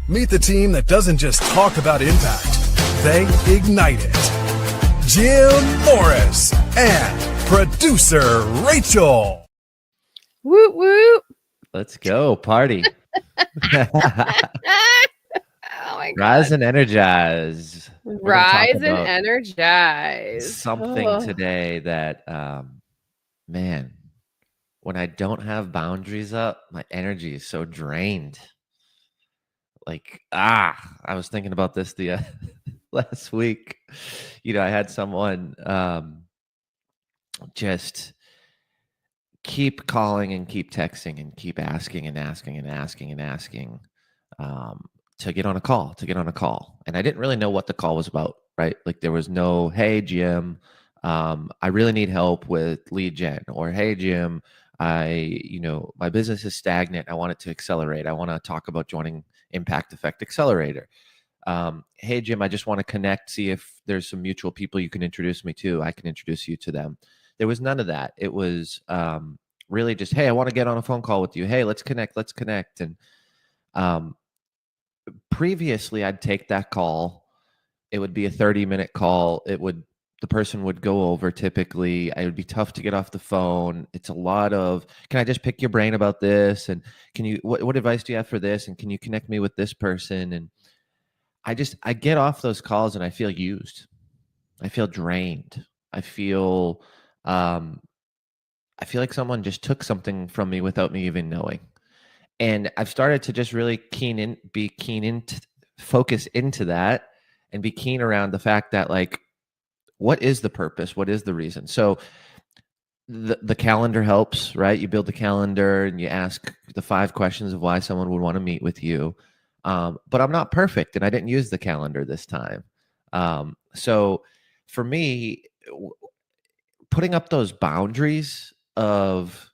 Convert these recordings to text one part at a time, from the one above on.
Meet the team that doesn't just talk about impact, they ignite it. Jim Morris and producer Rachel. Woot woot. Let's go party. Oh my God. Rise and Energize. Rise and Energize. Something today that, man, when I don't have boundaries up, my energy is so drained. Like, I was thinking about this the last week. I had someone just keep calling and keep texting and keep asking to get on a call. And I didn't really know what the call was about, right? Like there was no, hey, Jim, I really need help with lead gen, or hey, Jim, my business is stagnant. I want it to accelerate. I want to talk about joining Impact Effect Accelerator. Hey, Jim, I just want to connect, see if there's some mutual people you can introduce me to. I can introduce you to them. There was none of that. It was really just, hey, I want to get on a phone call with you. Hey, let's connect. And previously, I'd take that call. It would be a 30-minute call. The person would go over typically. It would be tough to get off the phone. It's a lot of, can I just pick your brain about this? And what advice do you have for this? And can you connect me with this person? And I get off those calls and I feel used. I feel drained. I feel like someone just took something from me without me even knowing. And I've started to just really focus into that and be keen around the fact that, like, what is the purpose? What is the reason? So the calendar helps, right? You build the calendar and you ask the 5 questions of why someone would want to meet with you. But I'm not perfect and I didn't use the calendar this time. So for me, putting up those boundaries of,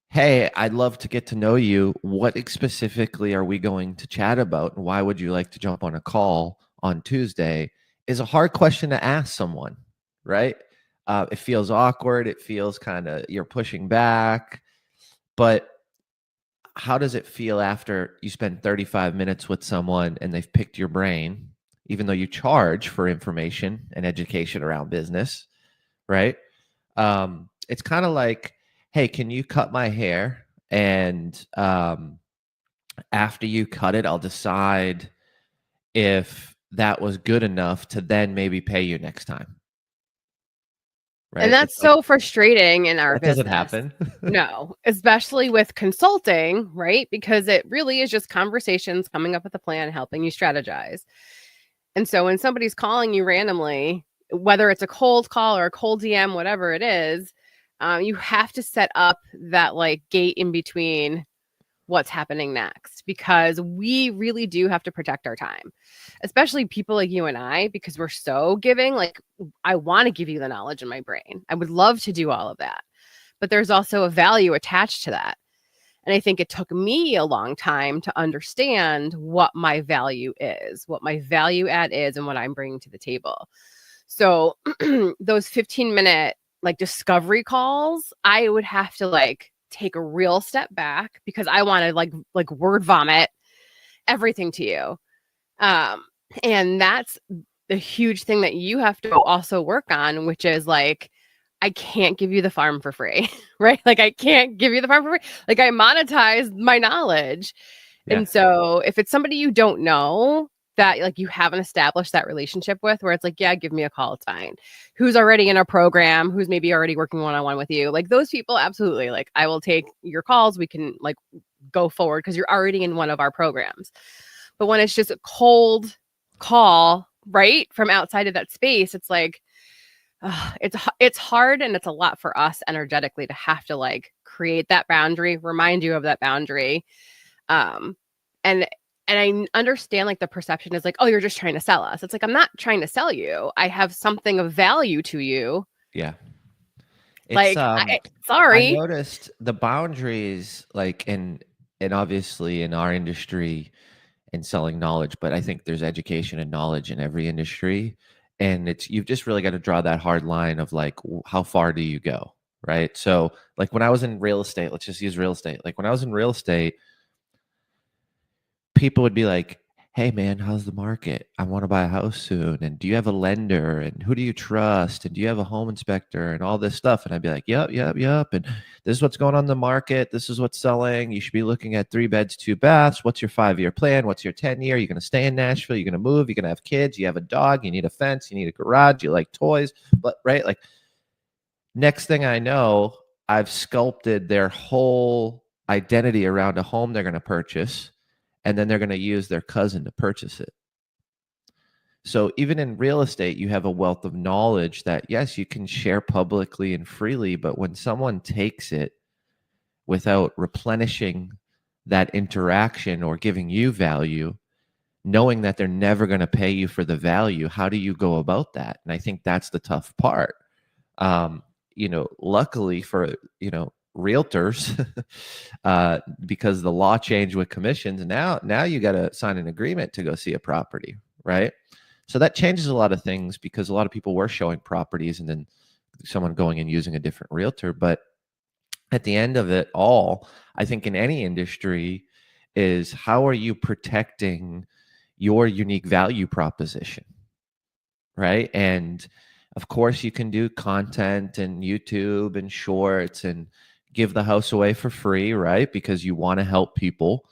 hey, I'd love to get to know you. What specifically are we going to chat about? And why would you like to jump on a call on Tuesday is a hard question to ask someone, right? It feels awkward. It feels kind of, you're pushing back. But how does it feel after you spend 35 minutes with someone and they've picked your brain, even though you charge for information and education around business, right? It's kind of like, hey, can you cut my hair? And after you cut it, I'll decide if that was good enough to then maybe pay you next time. Right? And that's so frustrating in our business. Doesn't happen. No, especially with consulting, right? Because it really is just conversations, coming up with a plan, helping you strategize. And so when somebody's calling you randomly, whether it's a cold call or a cold DM, whatever it is, you have to set up that like gate in between what's happening next, because we really do have to protect our time, especially people like you and I, because we're so giving. Like, I want to give you the knowledge in my brain. I would love to do all of that, but there's also a value attached to that. And I think it took me a long time to understand what my value is, what my value add is, and what I'm bringing to the table. So those 15-minute like discovery calls, I would have to like take a real step back because I want to like word vomit everything to you. And that's the huge thing that you have to also work on, which is like, I can't give you the farm for free, right? Like I can't give you the farm for free. Like I monetize my knowledge. Yeah. And so if it's somebody you don't know that like you haven't established that relationship with, where it's like, yeah, give me a call, it's fine. Who's already in a program, who's maybe already working one-on-one with you, like those people, absolutely. Like I will take your calls. We can like go forward because you're already in one of our programs. But when it's just a cold call, right, from outside of that space, it's like, it's hard, and it's a lot for us energetically to have to like create that boundary, remind you of that boundary. And I understand like the perception is like, oh, you're just trying to sell us. It's like, I'm not trying to sell you. I have something of value to you. Yeah. It's, sorry. I noticed the boundaries, like, and obviously in our industry and selling knowledge, but I think there's education and knowledge in every industry. And you've just really got to draw that hard line of like, how far do you go? Right. So like when I was in real estate, let's just use real estate. Like when I was in real estate, people would be like, hey man, how's the market? I want to buy a house soon. And do you have a lender? And who do you trust? And do you have a home inspector and all this stuff? And I'd be like, yep. And this is what's going on in the market. This is what's selling. You should be looking at 3 beds, 2 baths. What's your 5-year plan? What's your 10-year? You're going to stay in Nashville. You're going to move. You're going to have kids. You have a dog. You need a fence. You need a garage. You like toys. But right, like next thing I know, I've sculpted their whole identity around a home they're going to purchase. And then they're going to use their cousin to purchase it. So even in real estate, you have a wealth of knowledge that, yes, you can share publicly and freely, but when someone takes it without replenishing that interaction or giving you value, knowing that they're never going to pay you for the value, how do you go about that? And I think that's the tough part. Luckily for, realtors, because the law changed with commissions, now you got to sign an agreement to go see a property, right? So that changes a lot of things, because a lot of people were showing properties and then someone going and using a different realtor. But at the end of it all, I think in any industry is, how are you protecting your unique value proposition, right? And of course you can do content and YouTube and shorts and give the house away for free, right? Because you want to help people.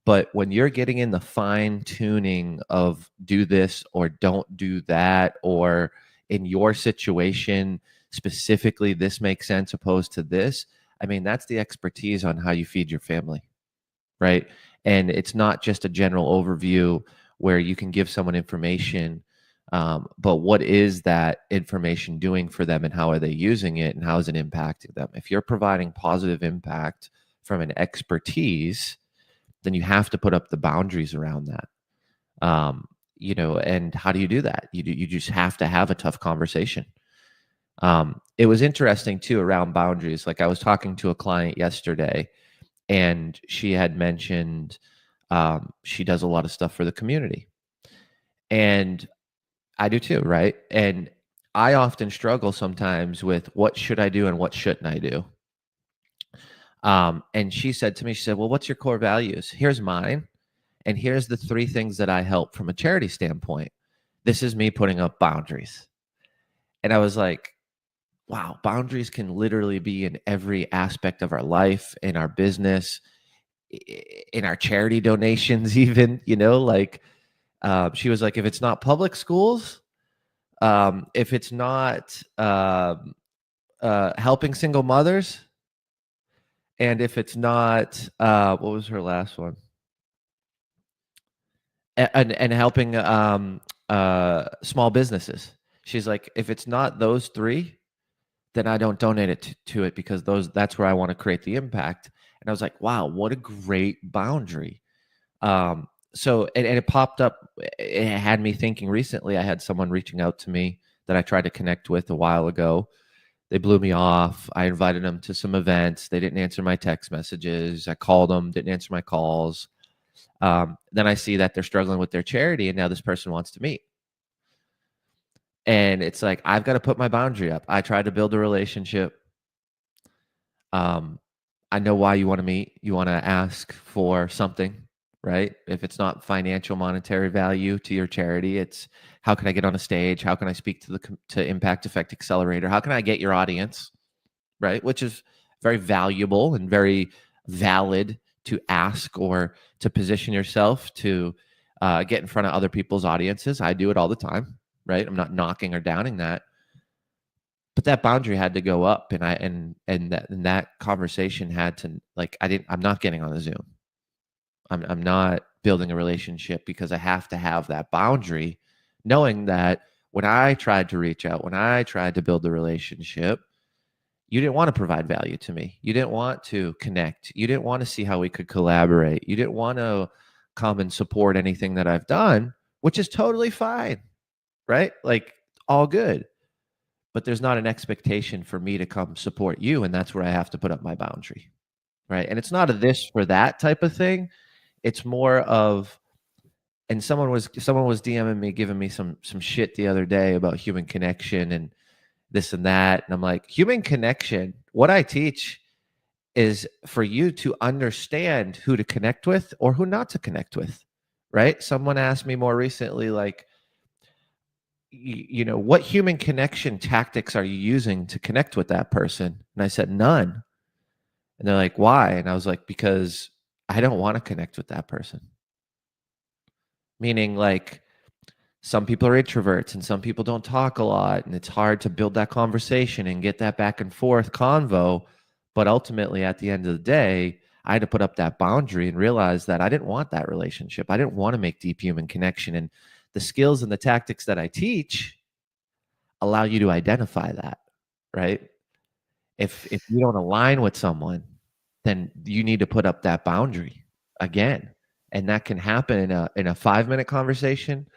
But when you're getting in the fine tuning of do this or don't do that, or in your situation specifically, this makes sense opposed to this, I mean, that's the expertise on how you feed your family, right? And it's not just a general overview where you can give someone information, but what is that information doing for them, and how are they using it, and how is it impacting them? If you're providing positive impact from an expertise, then you have to put up the boundaries around that. And how do you do that? You just have to have a tough conversation. It was interesting too around boundaries. Like I was talking to a client yesterday, and she had mentioned she does a lot of stuff for the community. And I do too, right? And I often struggle sometimes with what should I do and what shouldn't I do. And she said to me, she said, well, what's your core values? Here's mine. And here's the 3 things that I help from a charity standpoint. This is me putting up boundaries. And I was like, wow, boundaries can literally be in every aspect of our life, in our business, in our charity donations, even, she was like, if it's not public schools, if it's not helping single mothers, and if it's not, what was her last one? And helping small businesses. She's like, if it's not those 3, then I don't donate it to it, because that's where I want to create the impact. And I was like, wow, what a great boundary. So it popped up. It had me thinking recently. I had someone reaching out to me that I tried to connect with a while ago. They blew me off. I invited them to some events. They didn't answer my text messages. I called them, didn't answer my calls. Then I see that they're struggling with their charity, and now this person wants to meet. And it's like, I've got to put my boundary up. I tried to build a relationship. I know why you want to meet. You want to ask for something, right? If it's not financial, monetary value to your charity, it's how can I get on a stage? How can I speak to Impact Effect Accelerator? How can I get your audience, right? Which is very valuable and very valid to ask, or to position yourself to get in front of other people's audiences. I do it all the time, right? I'm not knocking or downing that. But that boundary had to go up, and that conversation had to, like, I'm not getting on the Zoom. I'm not building a relationship, because I have to have that boundary, knowing that when I tried to reach out, when I tried to build the relationship, you didn't want to provide value to me. You didn't want to connect. You didn't want to see how we could collaborate. You didn't want to come and support anything that I've done, which is totally fine, right? Like, all good. But there's not an expectation for me to come support you, and that's where I have to put up my boundary, right? And it's not a this for that type of thing. It's more of, and someone was DMing me, giving me some shit the other day about human connection and this and that. And I'm like, human connection, what I teach is for you to understand who to connect with or who not to connect with. right? Someone asked me more recently, like, what human connection tactics are you using to connect with that person? And I said, none. And they're like, why? And I was like, because I don't want to connect with that person. Meaning, like, some people are introverts and some people don't talk a lot, and it's hard to build that conversation and get that back and forth convo. But ultimately, at the end of the day, I had to put up that boundary and realize that I didn't want that relationship. I didn't want to make deep human connection. And the skills and the tactics that I teach allow you to identify that, right? If you don't align with someone, then you need to put up that boundary again. And that can happen in a 5-minute conversation.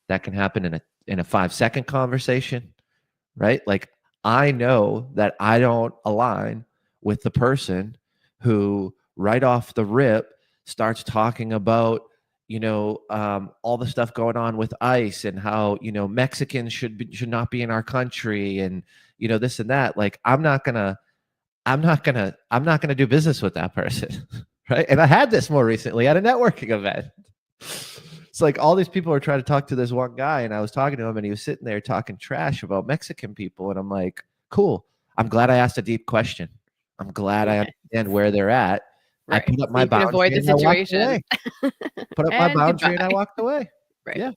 That can happen in a 5-second conversation, right? Like, I know that I don't align with the person who right off the rip starts talking about, all the stuff going on with ICE and how, Mexicans should not be in our country, and, this and that. Like, I'm not gonna do business with that person. Right. And I had this more recently at a networking event. It's like all these people were trying to talk to this one guy, and I was talking to him, and he was sitting there talking trash about Mexican people. And I'm like, cool. I'm glad I asked a deep question. I'm glad I understand where they're at. Right. I put up So my you can avoid boundary the and I walked situation. away. Put up my And boundary and I goodbye. walked away. Right. Yeah.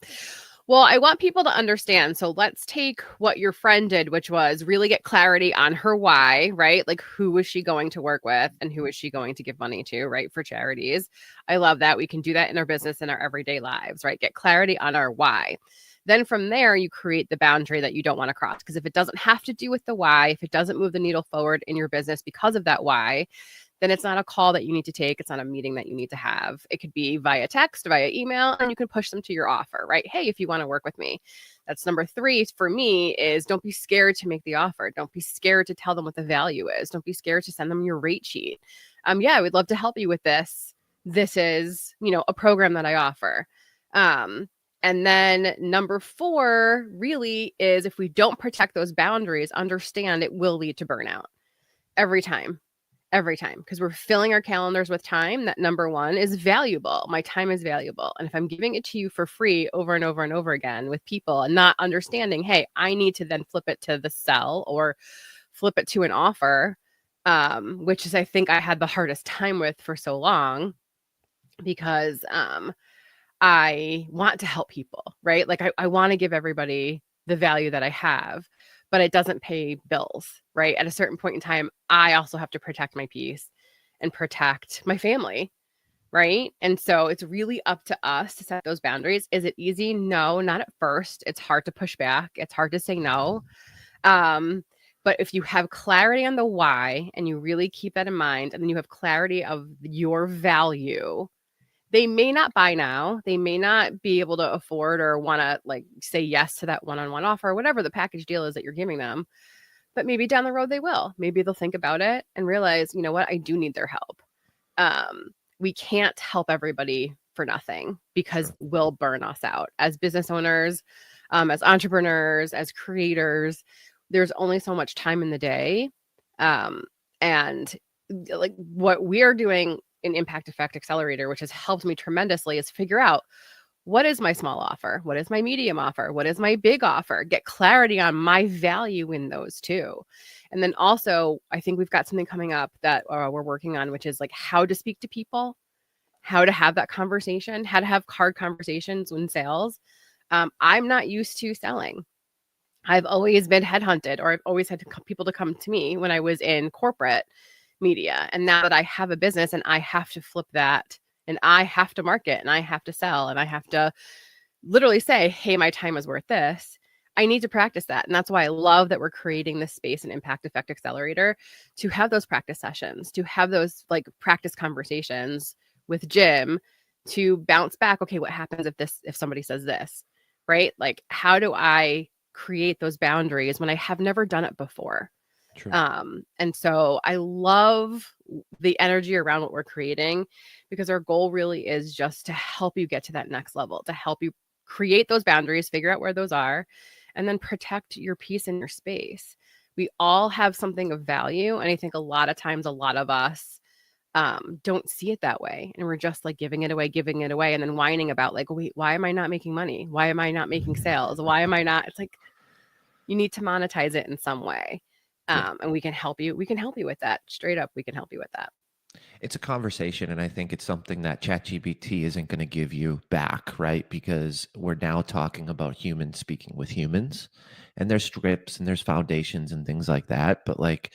Well, I want people to understand. So let's take what your friend did, which was really get clarity on her why, right? Like, who was she going to work with and who is she going to give money to, right? For charities. I love that. We can do that in our business, in our everyday lives, right? Get clarity on our why. Then from there, you create the boundary that you don't want to cross. Because if it doesn't have to do with the why, if it doesn't move the needle forward in your business because of that why, then it's not a call that you need to take. It's not a meeting that you need to have. It could be via text, via email, and you can push them to your offer, right? Hey, if you want to work with me. That's number 3 for me is don't be scared to make the offer. Don't be scared to tell them what the value is. Don't be scared to send them your rate sheet. Yeah, I would love to help you with this. This is, a program that I offer. And then number 4 really is if we don't protect those boundaries, understand it will lead to burnout every time, because we're filling our calendars with time that, number 1, is valuable. My time is valuable. And if I'm giving it to you for free over and over and over again with people and not understanding, hey, I need to then flip it to the sell or flip it to an offer, which is, I think I had the hardest time with for so long because I want to help people, right? Like I want to give everybody the value that I have, but it doesn't pay bills, right? At a certain point in time, I also have to protect my peace and protect my family, right? And so it's really up to us to set those boundaries. Is it easy? No, not at first. It's hard to push back. It's hard to say no. But if you have clarity on the why and you really keep that in mind, and then you have clarity of your value, they may not buy now. They may not be able to afford or want to like say yes to that one-on-one offer or whatever the package deal is that you're giving them. But maybe down the road they will. Maybe they'll think about it and realize, you know what, I do need their help. We can't help everybody for nothing because we'll burn us out as business owners, as entrepreneurs, as creators. There's only so much time in the day. And like what we're doing in Impact Effect Accelerator, which has helped me tremendously, is figure out what is my small offer? What is my medium offer? What is my big offer? Get clarity on my value in those too. And then also, I think we've got something coming up that we're working on, which is like how to speak to people, how to have that conversation, how to have hard conversations when sales. I'm not used to selling. I've always been headhunted, or I've always had people to come to me when I was in corporate media. And now that I have a business and I have to flip that and I have to market and I have to sell and I have to literally say, hey, my time is worth this. I need to practice that. And that's why I love that we're creating this space in Impact Effect Accelerator to have those practice sessions, to have those like practice conversations with Jim to bounce back. Okay, what happens if somebody says this, right? Like, how do I create those boundaries when I have never done it before? True. And so I love the energy around what we're creating because our goal really is just to help you get to that next level, to help you create those boundaries, figure out where those are, and then protect your peace in your space. We all have something of value. And I think a lot of times, a lot of us don't see it that way. And we're just like giving it away, and then whining about like, wait, why am I not making money? Why am I not making sales? Why am I not? It's like, you need to monetize it in some way. And we can help you. We can help you with that. Straight up, we can help you with that. It's a conversation, and I think it's something that ChatGPT isn't going to give you back, right? Because we're now talking about humans speaking with humans, and there's scripts and there's foundations and things like that. But like,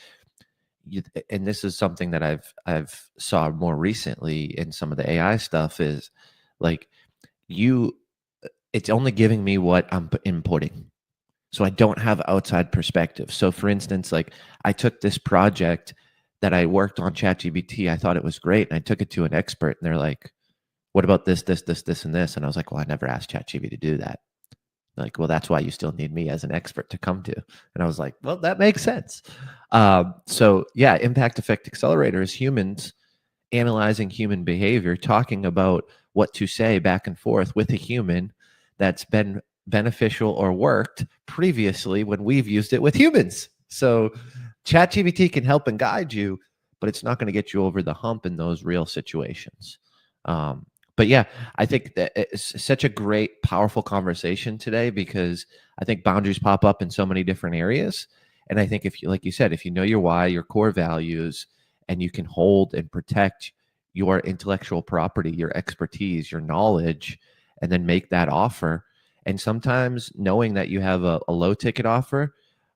and this is something that I've saw more recently in some of the AI stuff is like it's only giving me what I'm inputting. So I don't have outside perspective. So for instance, like I took this project that I worked on ChatGPT. I thought it was great. And I took it to an expert and they're like, what about this, and this? And I was like, well, I never asked ChatGPT to do that. Like, well, that's why you still need me as an expert to come to. And I was like, well, that makes sense. So yeah, Impact Effect Accelerator is humans analyzing human behavior, talking about what to say back and forth with a human that's been beneficial or worked previously when we've used it with humans. So ChatGPT can help and guide you, but it's not going to get you over the hump in those real situations. But yeah, I think that it's such a great, powerful conversation today because I think boundaries pop up in so many different areas. And I think if you, like you said, if you know your why, your core values, and you can hold and protect your intellectual property, your expertise, your knowledge, and then make that offer. And sometimes knowing that you have a low ticket offer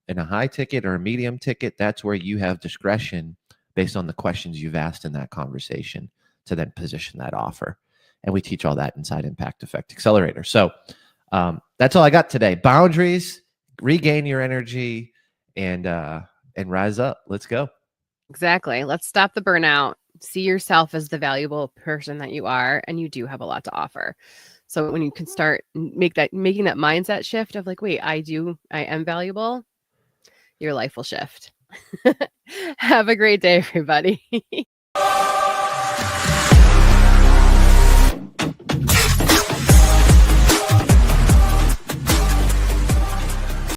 and a high ticket or a medium ticket, that's where you have discretion based on the questions you've asked in that conversation to then position that offer. And we teach all that inside Impact Effect Accelerator. So that's all I got today. Boundaries, regain your energy, and rise up. Let's go. Exactly. Let's stop the burnout. See yourself as the valuable person that you are, and you do have a lot to offer. So when you can start making that mindset shift of like, wait, I am valuable, your life will shift. Have a great day, everybody.